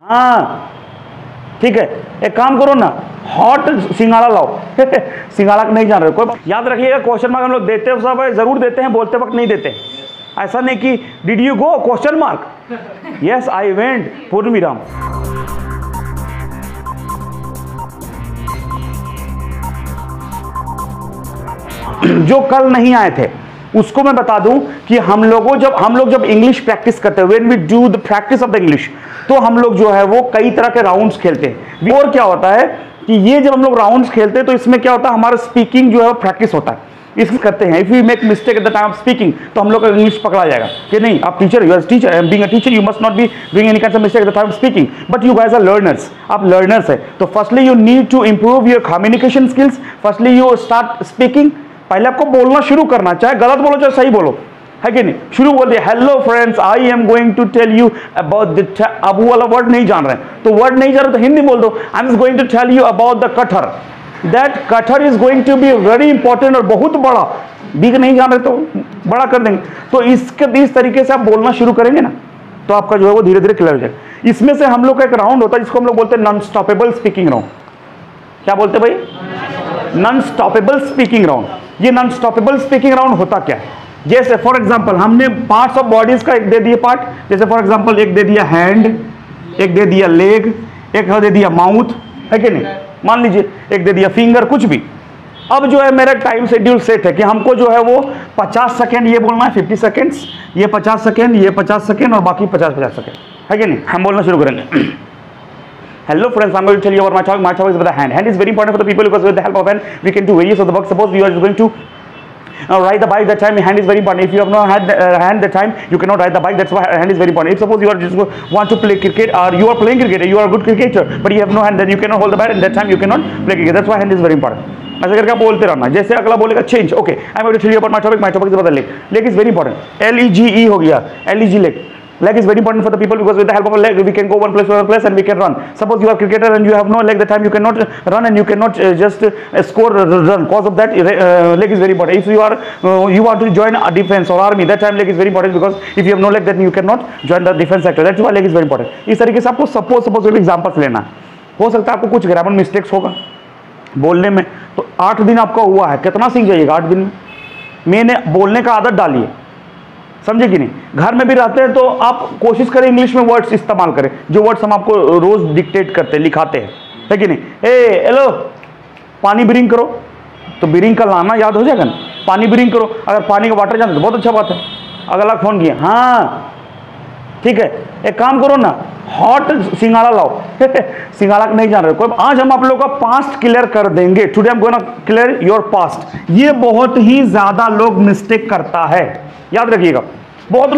हाँ ठीक है, एक काम करो ना, हॉट सिंघाड़ा लाओ। सिंघाड़ा नहीं जान रहे कोई, याद रखिएगा क्वेश्चन मार्क हम लोग देते हैं सब जरूर देते हैं, बोलते वक्त नहीं देते। ऐसा नहीं कि did you go question mark, yes I went पूर्ण विराम। जो कल नहीं आए थे उसको मैं बता दूं कि हम लोग जब इंग्लिश प्रैक्टिस करते हैं, when we do the practice of the English, तो हम लोग जो है वो कई तरह के राउंड्स खेलते हैं। और क्या होता है कि ये जब हम लोग राउंड्स खेलते हैं तो इसमें क्या होता है, हमारा स्पीकिंग जो है प्रैक्टिस होता है। इसमें करते हैं, if you make mistake at the time of speaking, तो हम लोग का इंग्लिश पकड़ा जाएगा कि नहीं आप teacher, you are teacher, I am being a teacher, you must not be doing any kind of mistake at the time of speaking, but you guys are learners, आप लर्नर्स है। तो firstly you need to improve your communication skills, firstly you start speaking. पहले आपको बोलना शुरू करना, चाहे गलत बोलो चाहे सही बोलो, है कि नहीं। शुरू बोल दिया, hello friends I am going to tell you about the, अब वो वाला वर्ड नहीं जान रहे हैं तो वर्ड नहीं जान रहे तो हिंदी बोल दो, I am going to tell you about the kathar, that kathar is going to be very important और बहुत बड़ा। बिग नहीं जान रहे तो बड़ा कर देंगे। तो इस तरीके से आप बोलना शुरू करेंगे ना तो आपका जो है वो धीरे धीरे क्लियर हो जाएगा। इसमें से हम लोग का एक राउंड होता है जिसको हम लोग बोलते हैं नॉन स्टॉपेबल स्पीकिंग राउंड। क्या बोलते हैं भाई? Non stoppable speaking round. ये नॉन स्टॉपेबल स्पीकिंग राउंड होता क्या है, जैसे फॉर एग्जांपल हमने पार्ट्स ऑफ बॉडीज का एक दे दिए पार्ट, जैसे फॉर एग्जांपल एक दे दिया हैंड, एक दे दिया लेग, एक दे दिया माउथ, है कि नहीं, मान लीजिए एक दे दिया फिंगर, कुछ भी। अब जो है मेरा टाइम शेड्यूल सेट है कि हमको जो है वो 50 सेकेंड ये बोलना है, 50 सेकेंड्स, ये 50 सेकेंड, ये 50 सेकेंड और बाकी 50 सेकेंड, है कि नहीं। हम बोलना शुरू करेंगे। Hello friends, I'm going to tell you about my topic. My topic is about the hand. Hand is very important for the people because with the help of hand we can do various of the work. Suppose we are going to ride the bike, that time hand is very important. If you have not had hand that time, you cannot ride the bike. That's why hand is very important. If suppose you are just want to play cricket or you are playing cricket, you are a good cricketer, but you have no hand, then you cannot hold the bat and that time you cannot play cricket. That's why hand is very important. ऐसे करके आप बोलते रहना। जैसे अगला बोलेगा change, okay I am going to tell you about my topic. My topic is about the leg. Leg is very important, LEGE हो गया, LEG leg. Leg is very important for the people because with the help of a leg we can go one place to another place and we can run. Suppose you are a cricketer and you have no leg, that time you cannot run and you cannot just score run. Cause of that leg is very important. If you are you want to join a defense or army, that time leg is very important because if you have no leg then you cannot join the defense sector. That's why leg is very important. इस तरीके से आपको suppose examples लेना हो सकता है आपको कुछ ग्रामर मिस्टेक्स होगा बोलने में, तो 8 दिन आपका हुआ है, कितना सीख जाइएगा 8 दिन में। मैंने बोलने का आदत डालिए, समझे कि नहीं। घर में भी रहते हैं तो आप कोशिश करें इंग्लिश में वर्ड्स इस्तेमाल करें, जो वर्ड्स हम आपको रोज डिक्टेट करते हैं, लिखाते हैं, है कि नहीं। ए हेलो पानी ब्रिंग करो, तो ब्रिंग का लाना याद हो जाएगा ना, पानी ब्रिंग करो। अगर पानी का वाटर जानते तो बहुत अच्छा बात है। अगला फोन किया, हाँ ठीक है, एक काम करो ना, हॉट सिंघाड़ा लाओ। सिंघाड़ा नहीं जान रहे कोई। आज हम आप लोगों का पास्ट क्लियर कर देंगे। Today I am gonna clear your past. ये बहुत ही ज्यादा लोग मिस्टेक करता है, याद रखिएगा। बहुत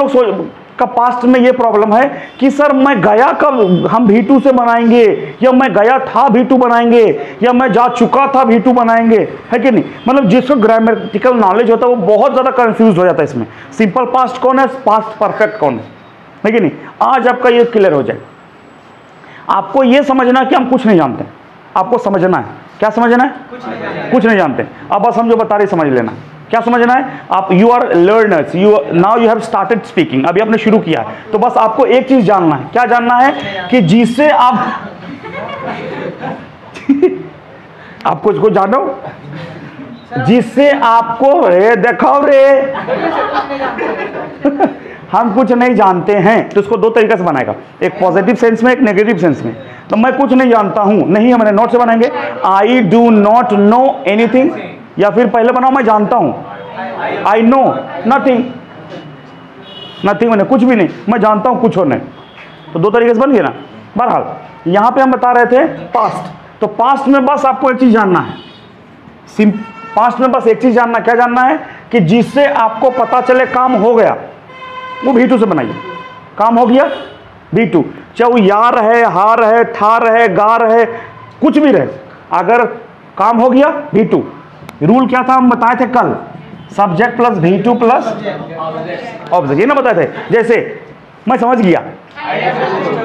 लोग का पास्ट में ये प्रॉब्लम है कि सर मैं गया कब हम V2 से बनाएंगे, या मैं गया था V2 बनाएंगे, या मैं जा चुका था V2 बनाएंगे, है कि नहीं। मतलब जिसको ग्रामेटिकल नॉलेज होता है वो बहुत ज़्यादा कंफ्यूज हो जाता है इसमें। सिंपल पास्ट कौन है, पास्ट परफेक्ट कौन है कि नहीं। आज आपका ये क्लियर हो जाए। आपको ये समझना कि हम कुछ नहीं जानते, आपको समझना है। क्या समझना है? कुछ नहीं जानते। अब बस हम जो बता रहे समझ लेना। क्या समझना है? आप you are learners, you now you have started speaking, अभी आपने शुरू किया है, तो बस आपको एक चीज जानना है। क्या जानना है? कि जिससे आप आप कुछ जानो जिससे आपको रे देखो रे हम कुछ नहीं जानते हैं, तो इसको 2 तरीके से बनाएगा, एक पॉजिटिव सेंस में, एक नेगेटिव सेंस में। तो मैं कुछ नहीं जानता हूं, नहीं हमारे नोट से बनाएंगे, I do not know anything, या फिर पहले बनाओ मैं जानता हूं, आई नो नथिंग। नथिंग मैंने कुछ भी नहीं, मैं जानता हूं कुछ और नहीं। तो 2 तरीके से बन गया ना। बहरहाल यहां पे हम बता रहे थे पास्ट, तो पास्ट में बस आपको एक चीज जानना है। पास्ट में बस एक चीज जानना, क्या जानना है? कि जिससे आपको पता चले काम हो गया, वो V2 से बनाइए। काम हो गया V2, चाहे वो यार है, हार है, थार है, गार है, कुछ भी रहे, अगर काम हो गया V2। रूल क्या था हम बताए थे कल, subject plus V2 plus object, ये ना बताए थे। जैसे मैं समझ गया,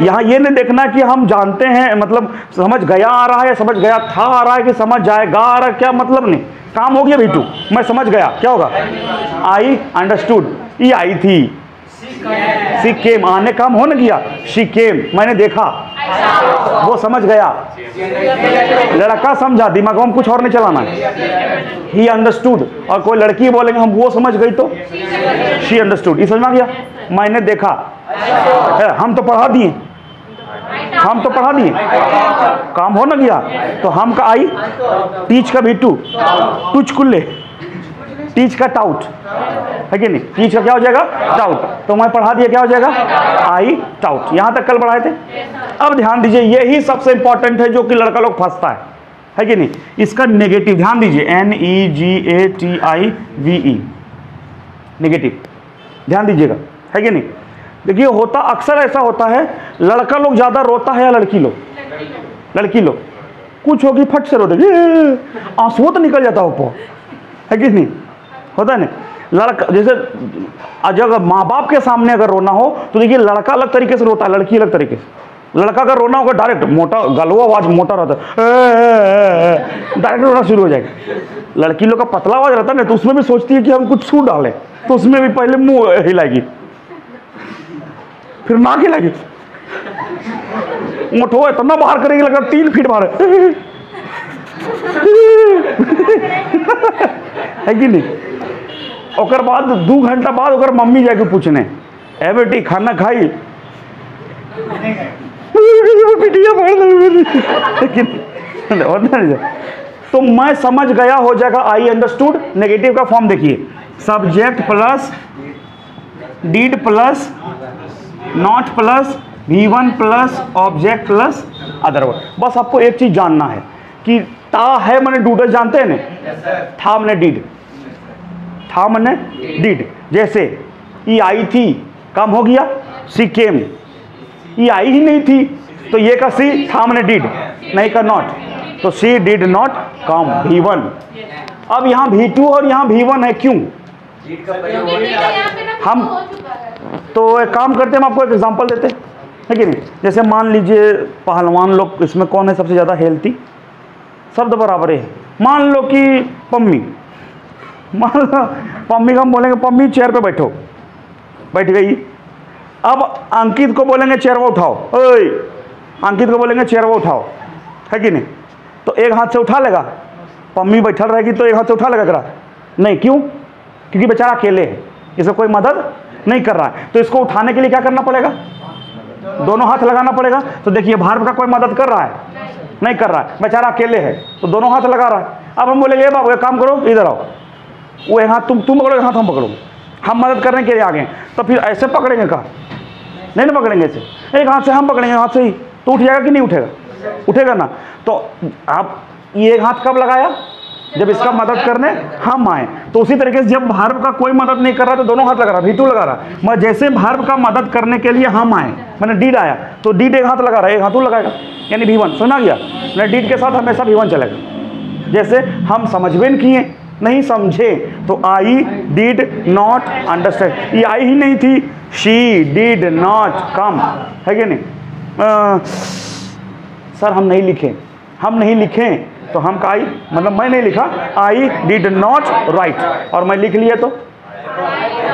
यहाँ ये नहीं देखना कि हम जानते हैं, मतलब समझ गया आ रहा है, समझ गया था आ रहा है, कि समझ जाएगा आ रहा है, क्या मतलब नहीं। काम हो गया V2, मैं समझ गया, क्या होगा? आई अंडरस्टूड, ये आई थी, शी केम, आने काम हो न गया, शी केम, मैंने देखा, वो समझ गया, लड़का समझा, दिमाग में कुछ और नहीं चलाना है, ही अंडरस्टूड। और कोई लड़की बोलेंगे हम वो समझ गई तो शी अंडरस्टूड, ये समझ में आ गया, मैंने देखा, हम तो पढ़ा दिए, हम तो पढ़ा दिए, काम हो न गया, तो हम का आई, टीच का भी टू, टुच कुल्ले, टीच का टाउट, है कि नहीं, टीच का क्या हो जाएगा, टाउट, तो मैं पढ़ा दिया, क्या हो जाएगा, आई टाउट। यहां तक कल पढ़ाए थे। अब ध्यान दीजिए, यही सबसे इंपॉर्टेंट है जो कि लड़का लोग फंसता है कि नहीं, इसका नेगेटिव ध्यान दीजिए, NEGATIVE, नेगेटिव, ध्यान दीजिएगा, है कि नहीं। देखिए होता अक्सर ऐसा होता है, लड़का लोग ज्यादा रोता है या लड़की लोग, लड़की लोग कुछ होगी फट से रो देगी, आंसू तो निकल जाता हो, है कि नहीं, होता है नहीं। लड़का जैसे अगर माँ बाप के सामने अगर रोना हो तो देखिए लड़का अलग तरीके से रोता है, लड़की अलग तरीके से। लड़का अगर रोना होगा डायरेक्ट मोटा, गलवा आवाज मोटा रहता है, डायरेक्ट रोना शुरू हो जाएगा। लड़की लोग का पतला आवाज रहता है ना, तो उसमें भी सोचती है कि हम कुछ छू डालें, तो उसमें भी पहले मुंह हिलाएगी, फिर नाक हिलाएगी, मोटो इतना बाहर करेगी, लगता 3 फीट बाहर है कि नहीं। और बाद 2 घंटा बाद अगर मम्मी जाके पूछने, ए बेटी खाना खाई, तो मैं समझ गया हो जाएगा, आई अंडरस्टूड। नेगेटिव का फॉर्म देखिए, subject plus did plus not plus V1 plus object plus other word. बस आपको एक चीज जानना है कि ता है मैंने डूडस जानते हैं ना, था मैंने डीड, था मैंने डीड। जैसे ये आई थी, कम हो गया, सी केम, ये आई ही नहीं थी तो ये का सी, था मैंने डीड, नहीं का नॉट, तो सी डिड नॉट कम, V1। अब यहाँ V2 और यहाँ V1 है, क्यों? हम तो एक काम करते हैं, हम आपको एक एग्जांपल देते हैं, है कि नहीं। जैसे मान लीजिए पहलवान लोग, इसमें कौन है सबसे ज़्यादा हेल्थी, शब्द बराबर है, मान लो कि पम्मी, मान लो पम्मी को हम बोलेंगे पम्मी चेयर पे बैठो, बैठ गई। अब अंकित को बोलेंगे चेयर वो उठाओ, ओए अंकित को बोलेंगे चेयर वो उठाओ, है कि नहीं, तो एक हाथ से उठा लेगा, पम्मी बैठल रहेगी तो एक हाथ से उठा लेगा करा नहीं, क्यों? क्योंकि बेचारा अकेले है, इसे कोई मदद नहीं कर रहा है, तो इसको उठाने के लिए क्या करना पड़ेगा, दोनों हाथ लगाना पड़ेगा। तो देखिए बाहर का कोई मदद कर रहा है, नहीं कर रहा है, बेचारा अकेले है, तो दोनों हाथ लगा रहा है। अब हम बोलेंगे बाबू एक काम करो, इधर आओ, वो एक हाथ तुम पकड़ो, एक हाथ हम पकड़ो, हम मदद करने के लिए आ गए, तो फिर ऐसे पकड़ेंगे का, नहीं ना पकड़ेंगे, ऐसे एक हाथ से हम पकड़ेंगे, हाथ से ही तो उठ जाएगा कि नहीं उठेगा, उठेगा ना। तो आप ये एक हाथ कब लगाया, जब इसका मदद करने हम आए। तो उसी तरीके से जब भार्व का कोई मदद नहीं कर रहा तो दोनों हाथ लगा रहा, V2 लगा रहा, मैं जैसे भार्व का मदद करने के लिए हम आए, मैंने डीड आया तो डीड एक हाथ लगा रहा है, एक हाथ लगाएगा, यानी V1, सुना गया, मैं डीड के साथ हमेशा V1 चलेगा। जैसे हम समझ में किए, नहीं समझे, तो आई डिड नॉट अंडरस्टैंड, ये आई ही नहीं थी, शी डिड नॉट कम, है कि नहीं। सर हम नहीं लिखे, हम नहीं लिखे, तो हम का आई मतलब मैं नहीं लिखा, आई डिड नॉट राइट, और मैं लिख लिया तो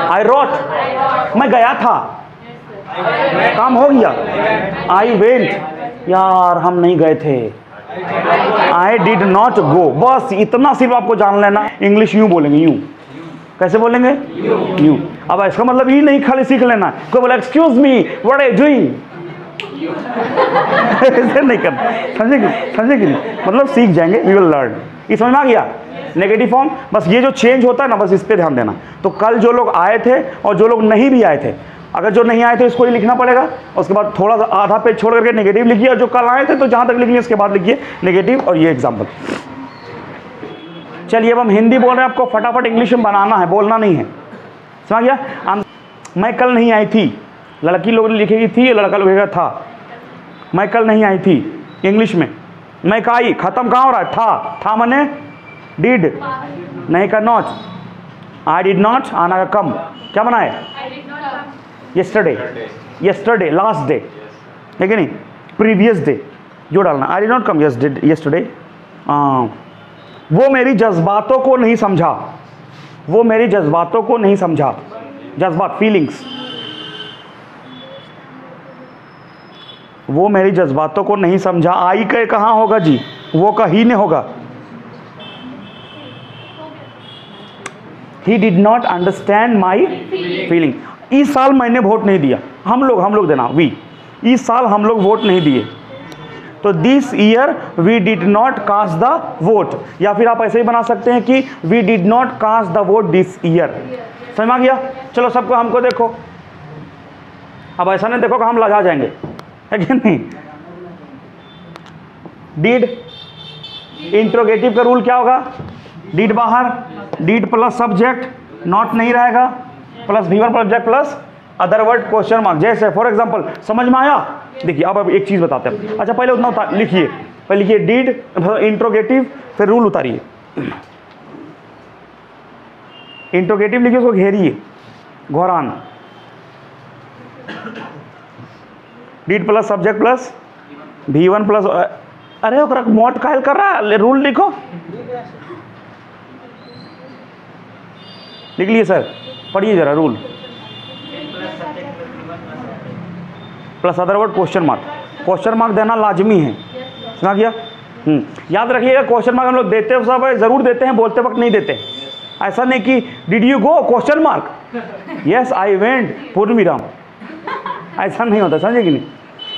आई रोट, मैं गया था, काम हो गया। आई वेंट, यार हम नहीं गए थे, आई डिड नॉट गो, बस इतना सिर्फ आपको जान लेना। इंग्लिश यूं बोलेंगे, यूं, कैसे बोलेंगे, यूं। अब इसका मतलब ये नहीं खाली सीख लेना, कोई बोला excuse me what are you doing, ऐसे नहीं करना, समझे कि नहीं, मतलब सीख जाएंगे, वी विल लर्न। ये समझ में आ गया नेगेटिव फॉर्म। बस ये जो चेंज होता है ना, बस इस पे ध्यान देना। तो कल जो लोग आए थे और जो लोग नहीं भी आए थे, अगर जो नहीं आए थे इसको ही लिखना पड़ेगा, उसके बाद थोड़ा सा आधा पेज छोड़ करके नेगेटिव लिखिए, और जो कल आए थे तो जहां तक लिखिए उसके बाद लिखिए नेगेटिव और ये एग्जाम्पल। चलिए अब हम हिंदी बोल रहे हैं, आपको फटाफट इंग्लिश में बनाना है, बोलना नहीं है, समझ गया। मैं कल नहीं आई थी, लड़की लोग लिखेगी थी, लड़का लोग लिखेगा था। मैं कल नहीं आई थी इंग्लिश में, मैं का आई खत्म कहाँ हो रहा है, था मने डिड, नहीं का नॉट, आई डिड नॉट, आना का कम, क्या बनाए yesterday, yesterday लास्ट डे, है कि नहीं, प्रीवियस डे जो डालना, आई डिड नॉट कम yesterday। वो मेरी जज्बातों को नहीं समझा, वो मेरी जज्बातों को नहीं समझा, जज्बात फीलिंग्स, वो मेरी जज्बातों को नहीं समझा। आई के कहाँ होगा जी, वो का ही नहीं होगा। He did not understand my feeling। इस साल मैंने वोट नहीं दिया। हम लोग देना, वी, इस साल हम लोग वोट नहीं दिए, तो this year we did not cast the vote. या फिर आप ऐसे ही बना सकते हैं कि we did not cast the vote this year. समझ आ गया? चलो सबको, हमको देखो, अब ऐसा नहीं देखो कि हम लगा जाएंगे, है कि नहीं। डिड, इंट्रोगेटिव का रूल क्या होगा? डिड बाहर, डिड प्लस सब्जेक्ट, नॉट नहीं रहेगा, plus V1 plus subject plus other word question mark. जैसे फॉर एग्जांपल, समझ में आया? देखिए अब एक चीज बताते हैं। अच्छा पहले उतना लिखिए, पहले लिखिए डिड इंट्रोगेटिव, फिर रूल उतारिए। इंट्रोगेटिव लिखिए, उसको घेरिए, घोरान, did plus subject plus V1 plus, अरे ओकरा मोट कायल कर रहा है, रूल लिखो, लिख लिए सर, पढ़िए जरा rule. Plus other word question mark, question mark देना लाजमी है, समझ गया? याद रखिएगा, क्वेश्चन मार्क हम लोग देते हैं सब जरूर देते हैं, बोलते वक्त नहीं देते। ऐसा नहीं कि did you go question mark, yes I went पूर्ण विराम, ऐसा नहीं होता, समझे कि नहीं?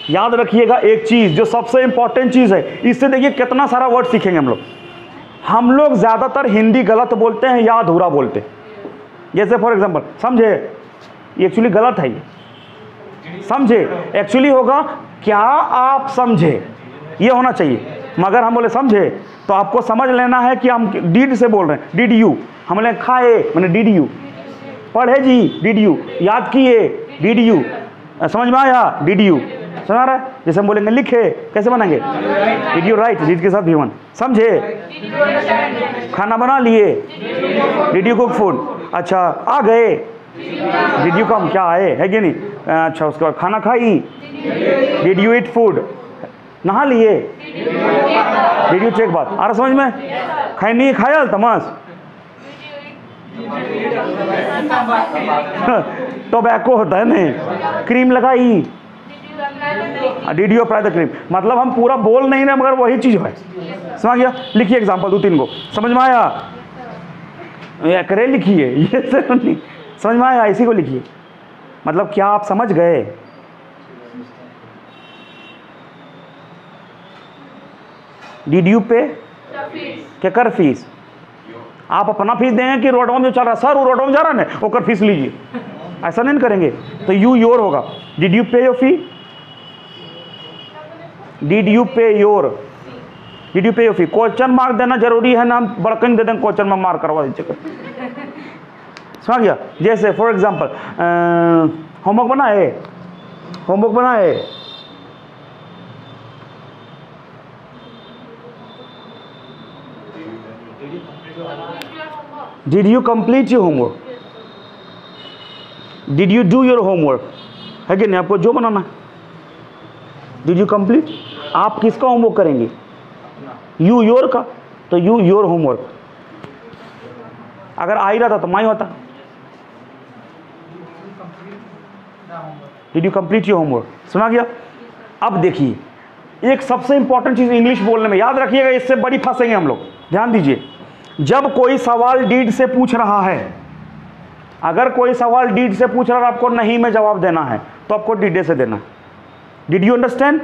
याद रखिएगा एक चीज़ जो सबसे इंपॉर्टेंट चीज़ है, इससे देखिए कितना सारा वर्ड सीखेंगे हम लोग ज़्यादातर हिंदी गलत बोलते हैं या अधूरा बोलते हैं। जैसे फॉर एग्जांपल, समझे, ये एक्चुअली गलत है, ये समझे एक्चुअली होगा क्या आप समझे, ये होना चाहिए। मगर हम बोले समझे तो आपको समझ लेना है कि हम डिड से बोल रहे हैं। डिड यू, हम बोले खाए मैंने डिड यू, पढ़े जी डिड यू, याद किए डिड यू, समझ में आया डिड यू, समझ रहा है? जैसे हम बोलेंगे लिखे, कैसे बनाएंगे? डिड यू राइट, डिड के साथ V1। समझे? खाना बना लिए, डिड यू कुक फूड। अच्छा आ गए, डिड यू कम, क्या आए, है कि नहीं? अच्छा उसके बाद खाना खाई, डिड यू ईट फूड। नहा लिए, डिड यू चेक बात। आ रहा समझ में? खाई नहीं खाया तमाश टोबैको होता है नहीं, क्रीम लगाई, did you apply the cream. मतलब हम पूरा बोल नहीं रहे मगर वही चीज है, समझ गया? लिखिए एग्जांपल 2-3 को, समझ में आया? करे लिखिए, ये सिर्फ नहीं, समझ में आया? इसी को लिखिए, मतलब क्या आप समझ गए? डिड यू पे क्या कर फीस? आप अपना फीस देंगे कि रोडवा में जो चल रहा है, सर वो रोडवा में जा रहा है ना, वो कर फीस लीजिए, ऐसा नहीं करेंगे। तो यू योर होगा। डिड यू पे योर फी, डिड यू पे योर, डिड यू पे योर फी। क्वेश्चन मार्क देना जरूरी है ना, हम बड़कन दे दें क्वेश्चन में मार्क करवा दीजिए, समझ गया? जैसे फॉर एग्जांपल, होमवर्क बनाए, होमवर्क बनाए, did you complete your homework, did you do your homework, है कि नहीं? आपको जो बनाना है, डिड यू कंप्लीट। आप किसका होमवर्क करेंगे? यू योर का, तो यू योर होमवर्क। अगर आई रहता तो माई होता, did you complete your homework, सुना गया? अब देखिए एक सबसे इंपॉर्टेंट चीज इंग्लिश बोलने में, याद रखिएगा, इससे बड़ी फंसेंगे हम लोग, ध्यान दीजिए। जब कोई सवाल डीड से पूछ रहा है, अगर कोई सवाल डीड से पूछ रहा है, आपको नहीं में जवाब देना है तो आपको डीडे से देना है। डिड यू अंडरस्टैंड,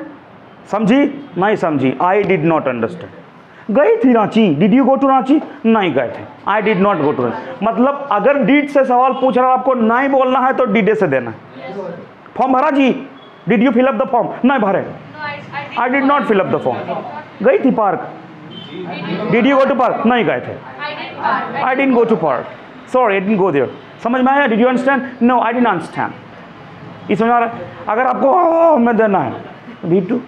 समझी? नहीं समझी, आई डिड नॉट अंडरस्टैंड। गई थी Ranchi, did you go to Ranchi, नहीं गए थे, I did not go to Ranchi. मतलब अगर डीड से सवाल पूछ रहा है, आपको नहीं बोलना है तो डीडे से देना है। फॉर्म भरा जी, did you fill up the form, नहीं भरे, I did not fill up the form. गई थी park, did you go to park, नहीं गए थे, I didn't go to park, sorry I didn't go there. समझ में आया? Did you understand? No I didn't understand. ये समझ आ रहा है? अगर आपको में देना है डिड टू,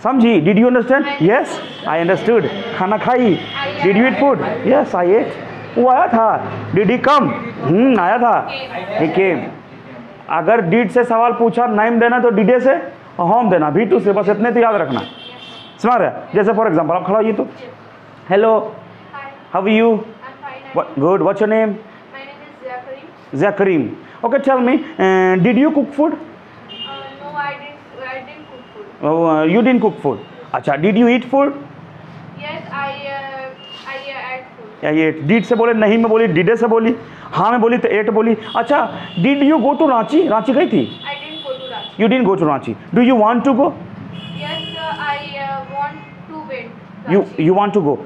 समझी? Did you understand? Yes I understood. खाना खाई, did you eat food, yes I ate. वो आया था, डिड ही कम, आया था, ही केम। अगर डिड से सवाल पूछा, नाइम देना तो डिडे से, होम देना V2 से, बस इतने तो याद रखना, समझ रहे? जैसे फॉर एग्जांपल आप खड़ा होइए तो, hello how are you, good, what's your name? Zakarim. Okay, tell me, did you cook food? No, I didn't didn't cook food. You didn't cook food. अच्छा, did you eat food? Yes, I ate food. या ये did से बोले, नहीं में बोली, did से बोली, हाँ में बोली तो ate बोली. अच्छा, did you go to Ranchi? Ranchi गई थी? I didn't go to Ranchi. You didn't go to Ranchi. Do you want to go? Yes, I want to wait. You want to go.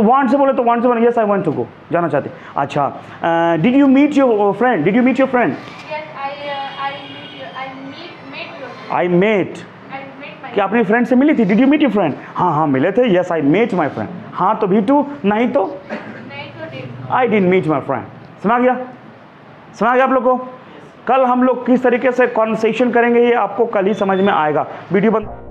Want से बोले तो want से बोले, yes I want to go. जाना चाहते. अच्छा, did you meet your friend? Did you meet your friend? Yes, I met your friend. I met. I met my. क्या अपनी फ्रेंड से मिली थी? Did you meet your friend? हाँ हाँ मिले थे. Yes I met my friend. हाँ तो भी टू, नहीं तो नहीं तो didn't. I didn't meet my friend. समझ गया? समझ गया आप लोग को? कल हम लोग किस तरीके से कॉन्वर्सेशन करेंगे ये आपको कल ही समझ में आएगा. वीडियो बंद.